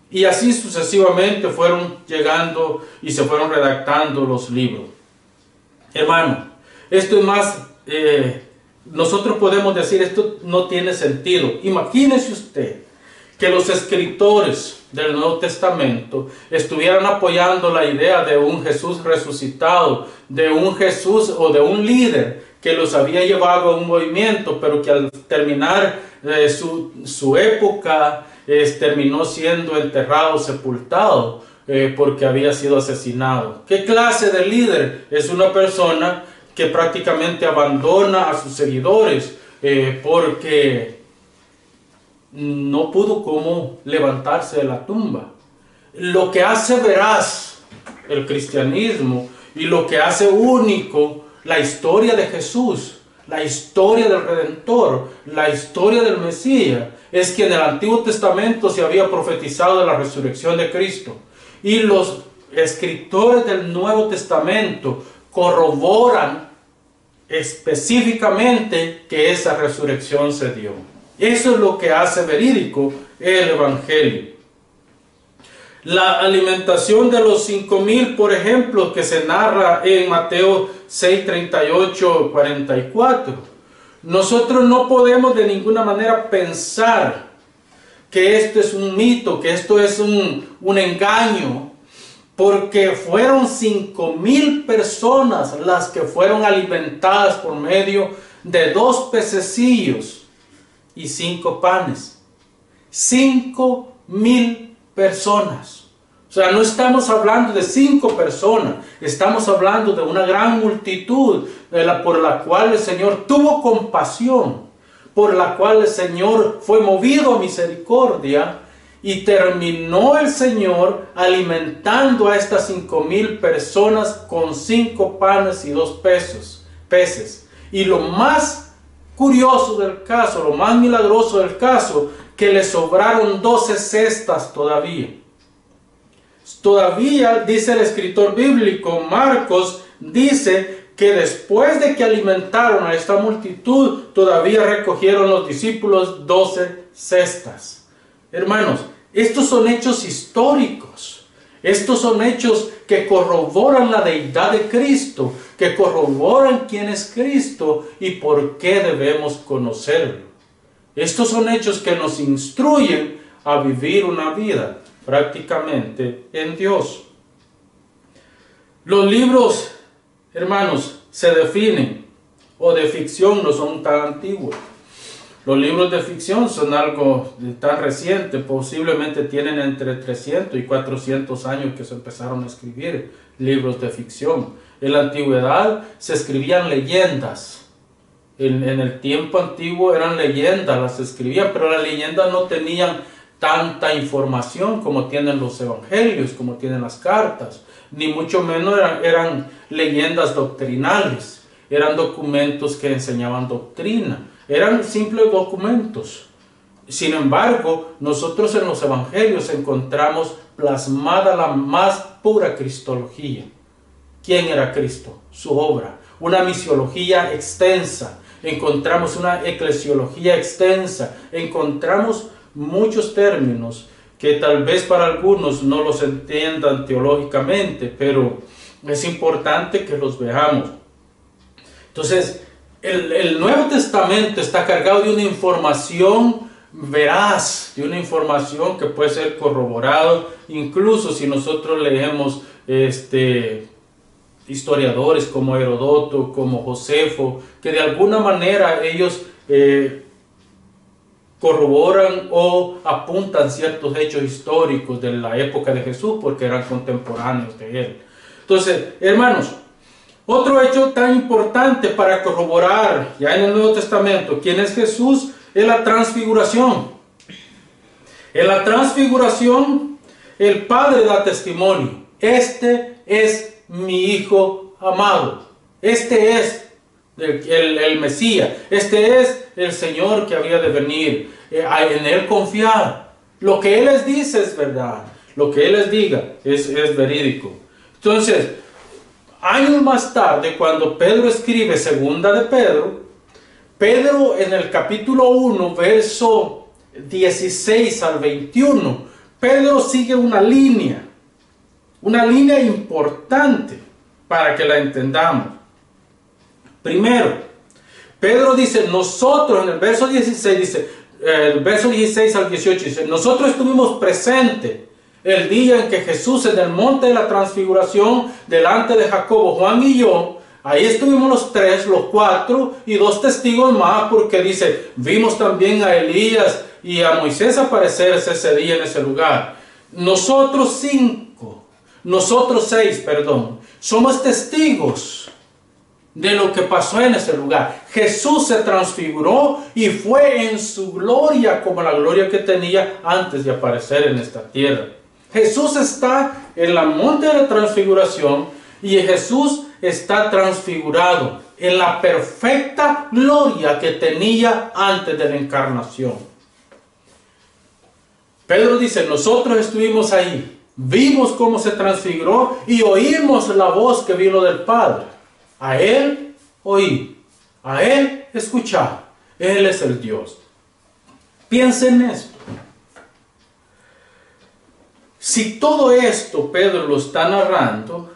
Y así sucesivamente fueron llegando y se fueron redactando los libros. Hermano, esto es más, nosotros podemos decir, esto no tiene sentido. Imagínese usted que los escritores del Nuevo Testamento estuvieran apoyando la idea de un Jesús resucitado, de un Jesús o de un líder que los había llevado a un movimiento, pero que al terminar su época terminó siendo enterrado, sepultado, porque había sido asesinado. ¿Qué clase de líder? Es una persona que prácticamente abandona a sus seguidores porque no pudo cómo levantarse de la tumba. Lo que hace veraz el cristianismo y lo que hace único la historia de Jesús, la historia del Redentor, la historia del Mesías, es que en el Antiguo Testamento se había profetizado de la resurrección de Cristo. Y los escritores del Nuevo Testamento corroboran específicamente que esa resurrección se dio. Eso es lo que hace verídico el Evangelio. La alimentación de los 5,000, por ejemplo, que se narra en Mateo 6, 38, 44. Nosotros no podemos de ninguna manera pensar que esto es un mito, que esto es un engaño, porque fueron 5,000 personas las que fueron alimentadas por medio de 2 pececillos y 5 panes. 5,000 personas. O sea, no estamos hablando de 5 personas, estamos hablando de una gran multitud por la cual el Señor tuvo compasión, por la cual el Señor fue movido a misericordia, y terminó el Señor alimentando a estas 5,000 personas con 5 panes y 2 peces. Y lo más curioso del caso, lo más milagroso del caso, que le sobraron 12 cestas todavía. Todavía, dice el escritor bíblico, Marcos, dice que después de que alimentaron a esta multitud, todavía recogieron los discípulos 12 cestas. Hermanos, estos son hechos históricos. Estos son hechos que corroboran la deidad de Cristo, que corroboran quién es Cristo y por qué debemos conocerlo. Estos son hechos que nos instruyen a vivir una vida prácticamente en Dios. Los libros, hermanos, se definen, o de ficción, no son tan antiguos. Los libros de ficción son algo tan reciente, posiblemente tienen entre 300 y 400 años que se empezaron a escribir libros de ficción. En la antigüedad se escribían leyendas. En el tiempo antiguo eran leyendas, las escribían, pero las leyendas no tenían tanta información como tienen los evangelios, como tienen las cartas, ni mucho menos eran leyendas doctrinales, eran documentos que enseñaban doctrina. Eran simples documentos. Sin embargo, nosotros en los evangelios encontramos plasmada la más pura cristología. ¿Quién era Cristo? Su obra. Una misiología extensa. Encontramos una eclesiología extensa. Encontramos muchos términos que tal vez para algunos no los entiendan teológicamente, pero es importante que los veamos. Entonces, el Nuevo Testamento está cargado de una información veraz, de una información que puede ser corroborada, incluso si nosotros leemos historiadores como Herodoto, como Josefo, que de alguna manera ellos corroboran o apuntan ciertos hechos históricos de la época de Jesús, porque eran contemporáneos de él. Entonces, hermanos, otro hecho tan importante para corroborar ya en el Nuevo Testamento quién es Jesús es la transfiguración. En la transfiguración el Padre da testimonio: este es mi Hijo amado, este es el Mesías, este es el Señor que había de venir, en Él confiar. Lo que Él les dice es verdad, lo que Él les diga es verídico. Entonces, años más tarde, cuando Pedro escribe segunda de Pedro, Pedro en el capítulo 1, verso 16 al 21, Pedro sigue una línea importante para que la entendamos. Primero, Pedro dice, nosotros, en el verso 16, dice, el verso 16 al 18, dice, nosotros estuvimos presentes el día en que Jesús en el monte de la transfiguración, delante de Jacobo, Juan y yo, ahí estuvimos los tres, los cuatro y dos testigos más, porque dice, vimos también a Elías y a Moisés aparecerse ese día en ese lugar. Nosotros seis, somos testigos de lo que pasó en ese lugar. Jesús se transfiguró y fue en su gloria como la gloria que tenía antes de aparecer en esta tierra. Jesús está en la monte de la transfiguración y Jesús está transfigurado en la perfecta gloria que tenía antes de la encarnación. Pedro dice, nosotros estuvimos ahí, vimos cómo se transfiguró y oímos la voz que vino del Padre. A Él oí, a Él escuchar. Él es el Dios. Piensen en esto. Si todo esto Pedro lo está narrando,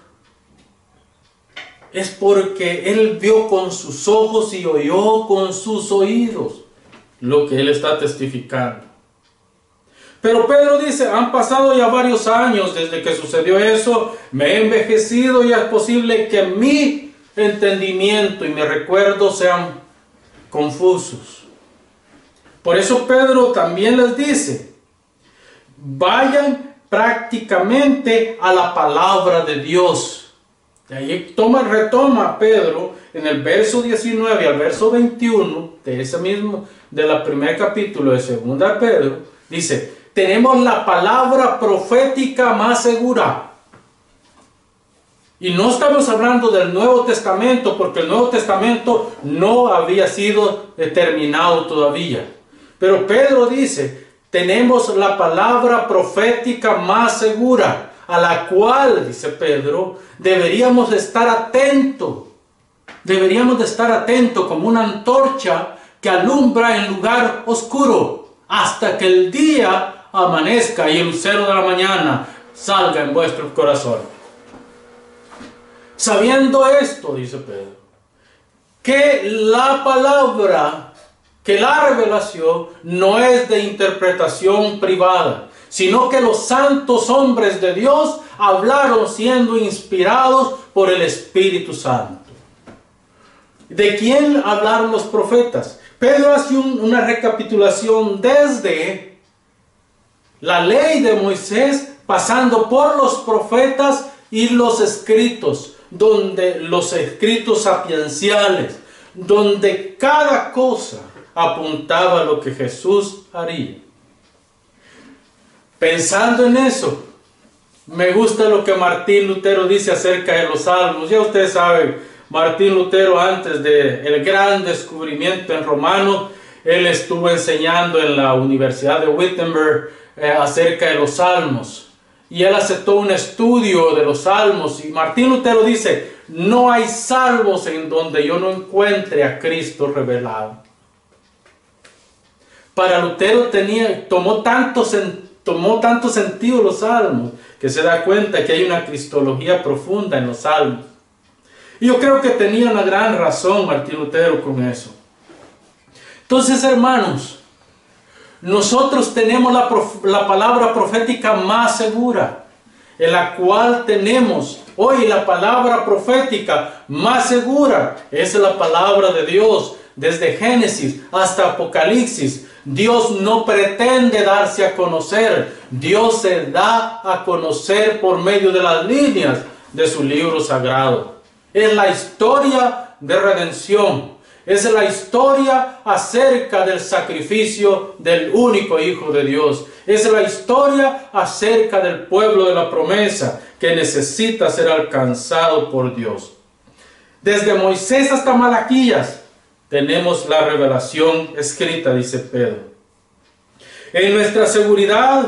es porque él vio con sus ojos y oyó con sus oídos lo que él está testificando. Pero Pedro dice, han pasado ya varios años desde que sucedió eso, me he envejecido y es posible que mi entendimiento y mi recuerdo sean confusos. Por eso Pedro también les dice, vayan prácticamente a la palabra de Dios. De ahí retoma Pedro en el verso 19 al verso 21 de ese mismo, de la primer capítulo de segunda de Pedro, dice, tenemos la palabra profética más segura. Y no estamos hablando del Nuevo Testamento, porque el Nuevo Testamento no había sido terminado todavía. Pero Pedro dice, tenemos la palabra profética más segura, a la cual, dice Pedro, deberíamos de estar atentos. Deberíamos de estar atentos como una antorcha que alumbra en lugar oscuro, hasta que el día amanezca y el lucero de la mañana salga en vuestros corazones. Sabiendo esto, dice Pedro, que la palabra, que la revelación no es de interpretación privada, sino que los santos hombres de Dios hablaron siendo inspirados por el Espíritu Santo. ¿De quién hablaron los profetas? Pedro hace una recapitulación desde la ley de Moisés, pasando por los profetas y los escritos, donde los escritos sapienciales, donde cada cosa apuntaba a lo que Jesús haría. Pensando en eso, me gusta lo que Martín Lutero dice acerca de los salmos. Ya ustedes saben, Martín Lutero, antes del gran descubrimiento en Romanos, él estuvo enseñando en la Universidad de Wittenberg acerca de los salmos. Y él aceptó un estudio de los salmos. Y Martín Lutero dice, no hay salmos en donde yo no encuentre a Cristo revelado. Para Lutero tomó tanto sentido los salmos, que se da cuenta que hay una cristología profunda en los salmos. Y yo creo que tenía una gran razón Martín Lutero con eso. Entonces, hermanos, nosotros tenemos la palabra profética más segura, en la cual tenemos hoy la palabra profética más segura. Es la palabra de Dios, desde Génesis hasta Apocalipsis. Dios no pretende darse a conocer, Dios se da a conocer por medio de las líneas de su libro sagrado. Es la historia de redención, es la historia acerca del sacrificio del único Hijo de Dios, es la historia acerca del pueblo de la promesa que necesita ser alcanzado por Dios. Desde Moisés hasta Malaquías tenemos la revelación escrita, dice Pedro. En nuestra seguridad,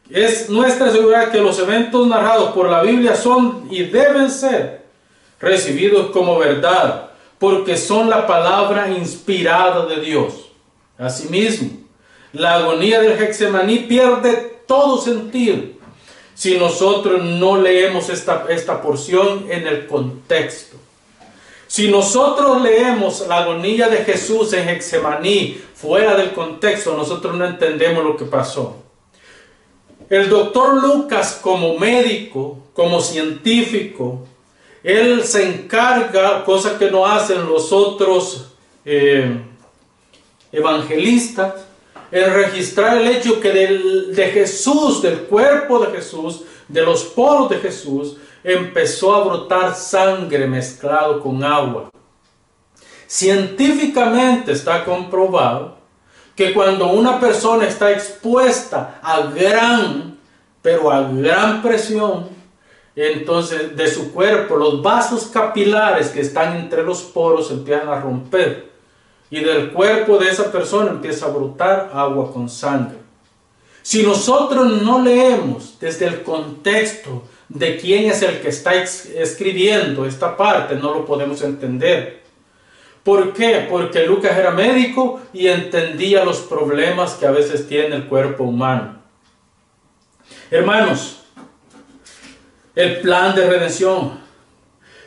es nuestra seguridad que los eventos narrados por la Biblia son y deben ser recibidos como verdad, porque son la palabra inspirada de Dios. Asimismo, la agonía del Getsemaní pierde todo sentido si nosotros no leemos esta porción en el contexto. Si nosotros leemos la agonía de Jesús en Getsemaní fuera del contexto, nosotros no entendemos lo que pasó. El doctor Lucas, como médico, como científico, él se encarga, cosa que no hacen los otros evangelistas, en registrar el hecho que de Jesús, del cuerpo de Jesús, de los poros de Jesús, empezó a brotar sangre mezclado con agua. Científicamente está comprobado que cuando una persona está expuesta a gran presión, entonces de su cuerpo, los vasos capilares que están entre los poros empiezan a romper y del cuerpo de esa persona empieza a brotar agua con sangre. Si nosotros no leemos desde el contexto de quién es el que está escribiendo esta parte, no lo podemos entender. ¿Por qué? Porque Lucas era médico y entendía los problemas que a veces tiene el cuerpo humano. Hermanos, el plan de redención.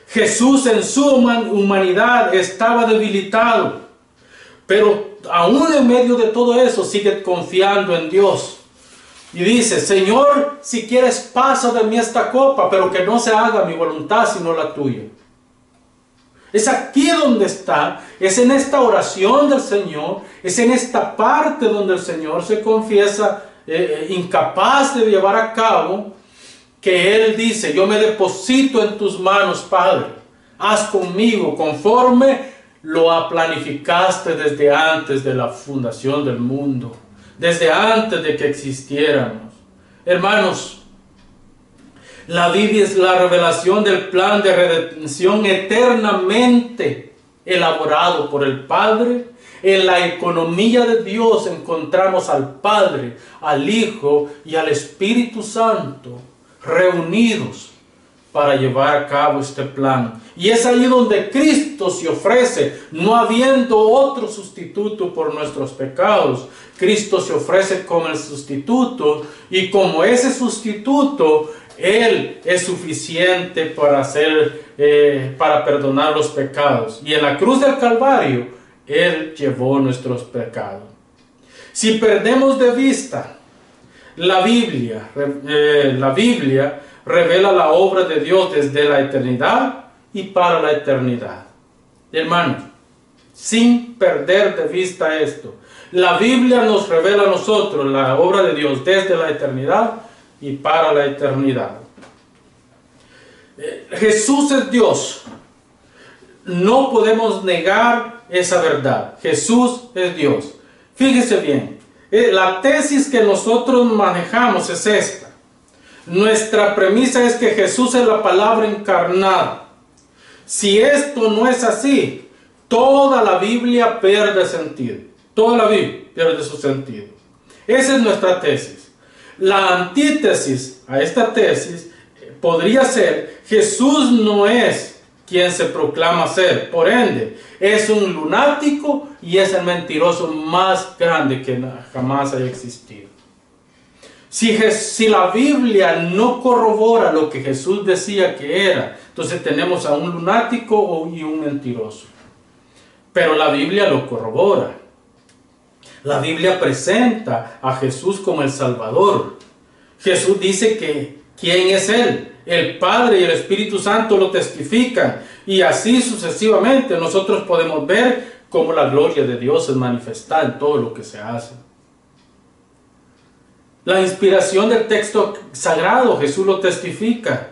Jesús en su humanidad estaba debilitado, pero aún en medio de todo eso sigue confiando en Dios. Y dice, Señor, si quieres pasa de mí esta copa, pero que no se haga mi voluntad sino la tuya. Es aquí donde está, es en esta oración del Señor, es en esta parte donde el Señor se confiesa incapaz de llevar a cabo, que Él dice, yo me deposito en tus manos, Padre, haz conmigo conforme lo planificaste desde antes de la fundación del mundo, desde antes de que existiéramos. Hermanos, la Biblia es la revelación del plan de redención eternamente elaborado por el Padre. En la economía de Dios encontramos al Padre, al Hijo y al Espíritu Santo reunidos para llevar a cabo este plan. Y es ahí donde Cristo se ofrece, no habiendo otro sustituto por nuestros pecados. Cristo se ofrece como el sustituto, y como ese sustituto, Él es suficiente para perdonar los pecados. Y en la cruz del Calvario, Él llevó nuestros pecados. Si perdemos de vista la Biblia revela la obra de Dios desde la eternidad y para la eternidad. Hermanos, sin perder de vista esto. La Biblia nos revela a nosotros la obra de Dios desde la eternidad y para la eternidad. Jesús es Dios. No podemos negar esa verdad. Jesús es Dios. Fíjese bien, la tesis que nosotros manejamos es esta. Nuestra premisa es que Jesús es la palabra encarnada. Si esto no es así, toda la Biblia pierde sentido. Toda la Biblia pierde su sentido. Esa es nuestra tesis. La antítesis a esta tesis podría ser: Jesús no es quien se proclama ser, por ende, es un lunático y es el mentiroso más grande que jamás haya existido. Si la Biblia no corrobora lo que Jesús decía que era, entonces tenemos a un lunático y un mentiroso. Pero la Biblia lo corrobora. La Biblia presenta a Jesús como el Salvador. Jesús dice que ¿quién es Él? El Padre y el Espíritu Santo lo testifican. Y así sucesivamente nosotros podemos ver cómo la gloria de Dios es manifestada en todo lo que se hace. La inspiración del texto sagrado, Jesús lo testifica.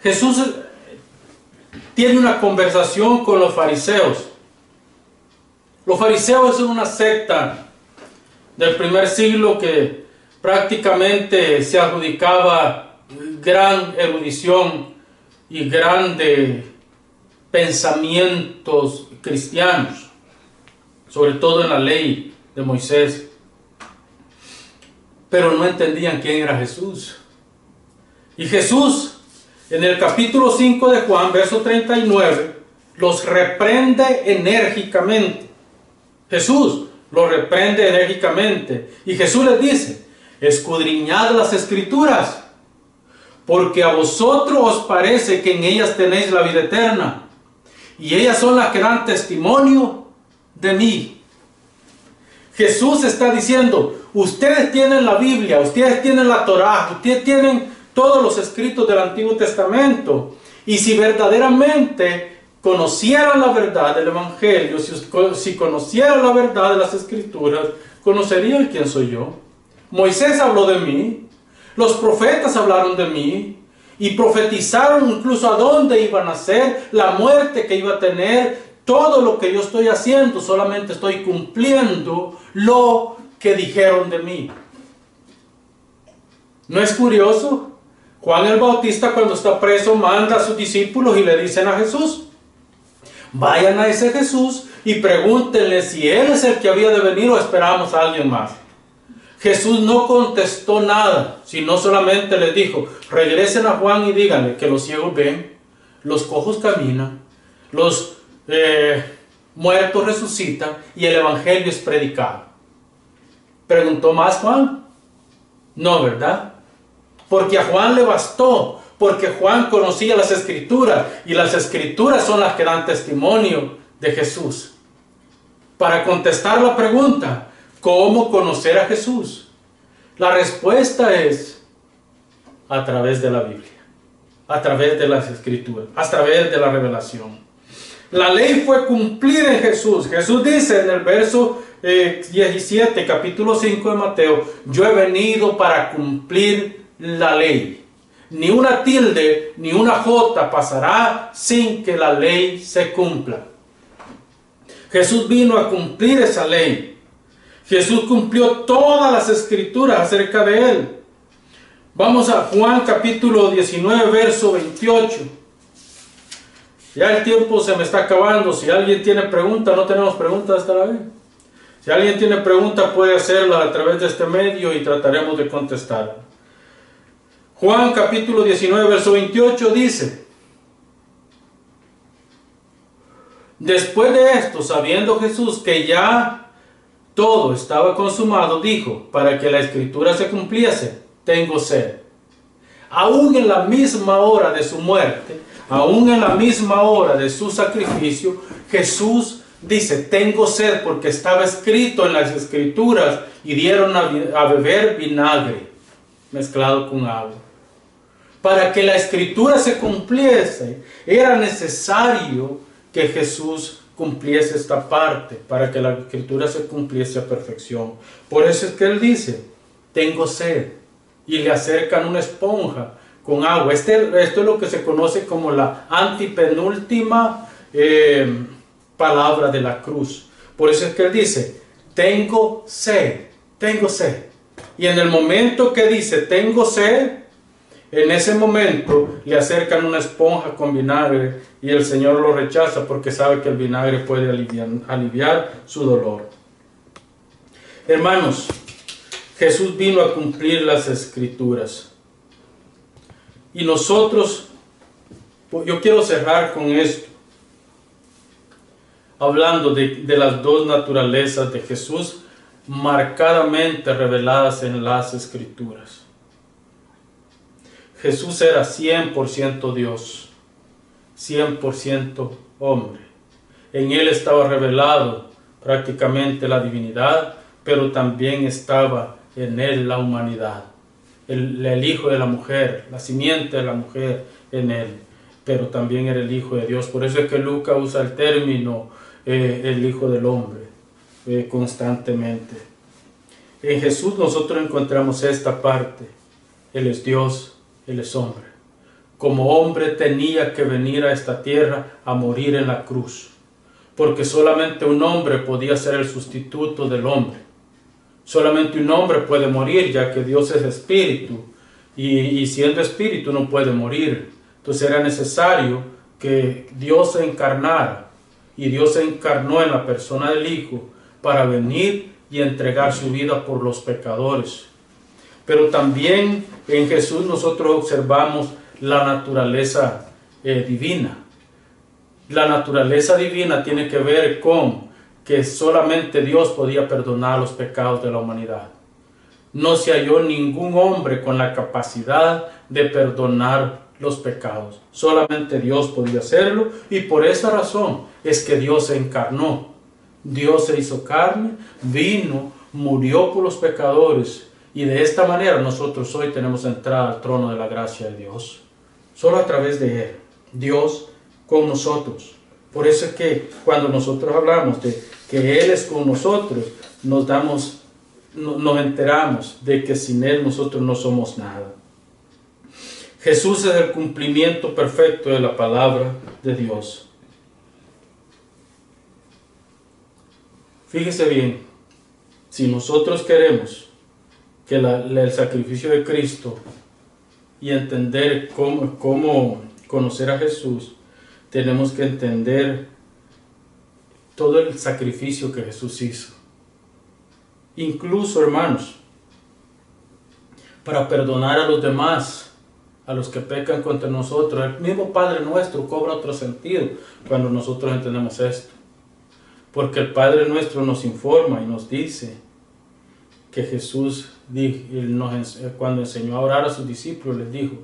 Jesús tiene una conversación con los fariseos. Los fariseos son una secta del primer siglo que prácticamente se adjudicaba gran erudición y grandes pensamientos cristianos, sobre todo en la ley de Moisés. Pero no entendían quién era Jesús. Y Jesús, en el capítulo 5 de Juan, verso 39, los reprende enérgicamente. Jesús los reprende enérgicamente. Y Jesús les dice: escudriñad las Escrituras, porque a vosotros os parece que en ellas tenéis la vida eterna, y ellas son las que dan testimonio de mí. Jesús está diciendo: ustedes tienen la Biblia, ustedes tienen la Torá, ustedes tienen todos los escritos del Antiguo Testamento, y si verdaderamente conocieran la verdad del Evangelio, si conocieran la verdad de las Escrituras, conocerían quién soy yo. Moisés habló de mí, los profetas hablaron de mí, y profetizaron incluso a dónde iban a ser, la muerte que iba a tener. Todo lo que yo estoy haciendo, solamente estoy cumpliendo lo que dijeron de mí. ¿No es curioso? Juan el Bautista, cuando está preso, manda a sus discípulos y le dicen a Jesús: vayan a ese Jesús y pregúntenle si Él es el que había de venir o esperamos a alguien más. Jesús no contestó nada, sino solamente les dijo: regresen a Juan y díganle que los ciegos ven, los cojos caminan, los muertos resucitan y el Evangelio es predicado. ¿Preguntó más Juan? No, ¿verdad? Porque a Juan le bastó, porque Juan conocía las Escrituras, y las Escrituras son las que dan testimonio de Jesús. Para contestar la pregunta: ¿cómo conocer a Jesús? La respuesta es a través de la Biblia, a través de las Escrituras, a través de la revelación. La ley fue cumplida en Jesús. Jesús dice en el verso 17, capítulo 5 de Mateo: yo he venido para cumplir la ley. Ni una tilde ni una jota pasará sin que la ley se cumpla. Jesús vino a cumplir esa ley. Jesús cumplió todas las Escrituras acerca de Él. Vamos a Juan capítulo 19, verso 28. Ya el tiempo se me está acabando. Si alguien tiene pregunta, no tenemos preguntas hasta la vez. Si alguien tiene pregunta, puede hacerla a través de este medio y trataremos de contestar. Juan capítulo 19, verso 28 dice: después de esto, sabiendo Jesús que ya todo estaba consumado, dijo, para que la Escritura se cumpliese: tengo sed. Aún en la misma hora de su muerte, aún en la misma hora de su sacrificio, Jesús dice: tengo sed, porque estaba escrito en las Escrituras, y dieron a beber vinagre mezclado con agua. Para que la Escritura se cumpliese, era necesario que Jesús cumpliese esta parte, para que la escritura se cumpliese a perfección. Por eso es que él dice, tengo sed, y le acercan una esponja con agua. Esto es lo que se conoce como la antepenúltima palabra de la cruz. Por eso es que él dice, tengo sed, tengo sed. Y en el momento que dice, tengo sed, en ese momento le acercan una esponja con vinagre y el Señor lo rechaza porque sabe que el vinagre puede aliviar su dolor. Hermanos, Jesús vino a cumplir las Escrituras. Y nosotros, yo quiero cerrar con esto, hablando de las dos naturalezas de Jesús marcadamente reveladas en las Escrituras. Jesús era 100% Dios, 100% hombre. En él estaba revelado prácticamente la divinidad, pero también estaba en él la humanidad. El hijo de la mujer, la simiente de la mujer en él, pero también era el hijo de Dios. Por eso es que Lucas usa el término el hijo del hombre constantemente. En Jesús nosotros encontramos esta parte. Él es Dios. Él es hombre. Como hombre tenía que venir a esta tierra a morir en la cruz, porque solamente un hombre podía ser el sustituto del hombre. Solamente un hombre puede morir, ya que Dios es espíritu, y siendo espíritu no puede morir. Entonces era necesario que Dios se encarnara, y Dios se encarnó en la persona del Hijo para venir y entregar su vida por los pecadores. Pero también en Jesús nosotros observamos la naturaleza divina. La naturaleza divina tiene que ver con que solamente Dios podía perdonar los pecados de la humanidad. No se halló ningún hombre con la capacidad de perdonar los pecados. Solamente Dios podía hacerlo, y por esa razón es que Dios se encarnó. Dios se hizo carne, vino, murió por los pecadores. Y de esta manera nosotros hoy tenemos entrada al trono de la gracia de Dios. Solo a través de Él. Dios con nosotros. Por eso es que cuando nosotros hablamos de que Él es con nosotros, nos enteramos de que sin Él nosotros no somos nada. Jesús es el cumplimiento perfecto de la palabra de Dios. Fíjese bien, si nosotros queremos que el sacrificio de Cristo y entender cómo conocer a Jesús, tenemos que entender todo el sacrificio que Jesús hizo. Incluso, hermanos, para perdonar a los demás, a los que pecan contra nosotros. El mismo Padre Nuestro cobra otro sentido cuando nosotros entendemos esto. Porque el Padre Nuestro nos informa y nos dice que Jesús, cuando enseñó a orar a sus discípulos, les dijo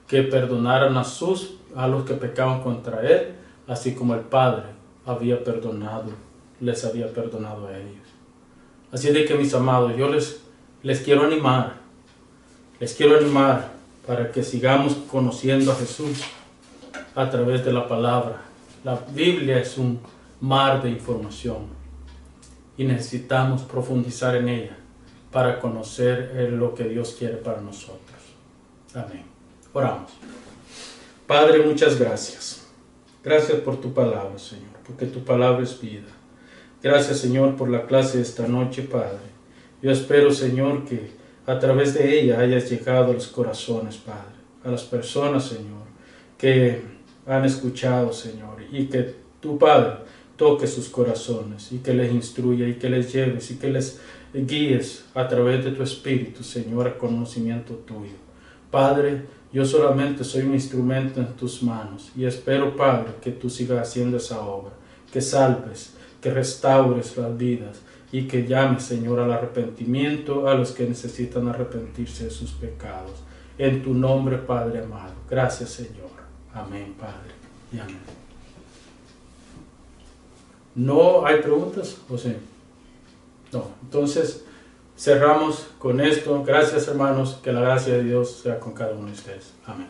que perdonaran a los que pecaban contra Él, así como el Padre les había perdonado a ellos. Así de que, mis amados, yo les quiero animar para que sigamos conociendo a Jesús a través de la palabra. La Biblia es un mar de información y necesitamos profundizar en ella para conocer lo que Dios quiere para nosotros. Amén. Oramos. Padre, muchas gracias. Gracias por tu palabra, Señor, porque tu palabra es vida. Gracias, Señor, por la clase de esta noche, Padre. Yo espero, Señor, que a través de ella hayas llegado a los corazones, Padre, a las personas, Señor, que han escuchado, Señor, y que tu Padre toque sus corazones y que les instruya y que les lleves y que les guíes a través de tu Espíritu, Señor, a conocimiento tuyo. Padre, yo solamente soy un instrumento en tus manos y espero, Padre, que tú sigas haciendo esa obra, que salves, que restaures las vidas y que llames, Señor, al arrepentimiento a los que necesitan arrepentirse de sus pecados. En tu nombre, Padre amado. Gracias, Señor. Amén, Padre. Y amén. ¿No hay preguntas? ¿O sí? No. Entonces, cerramos con esto. Gracias, hermanos. Que la gracia de Dios sea con cada uno de ustedes. Amén.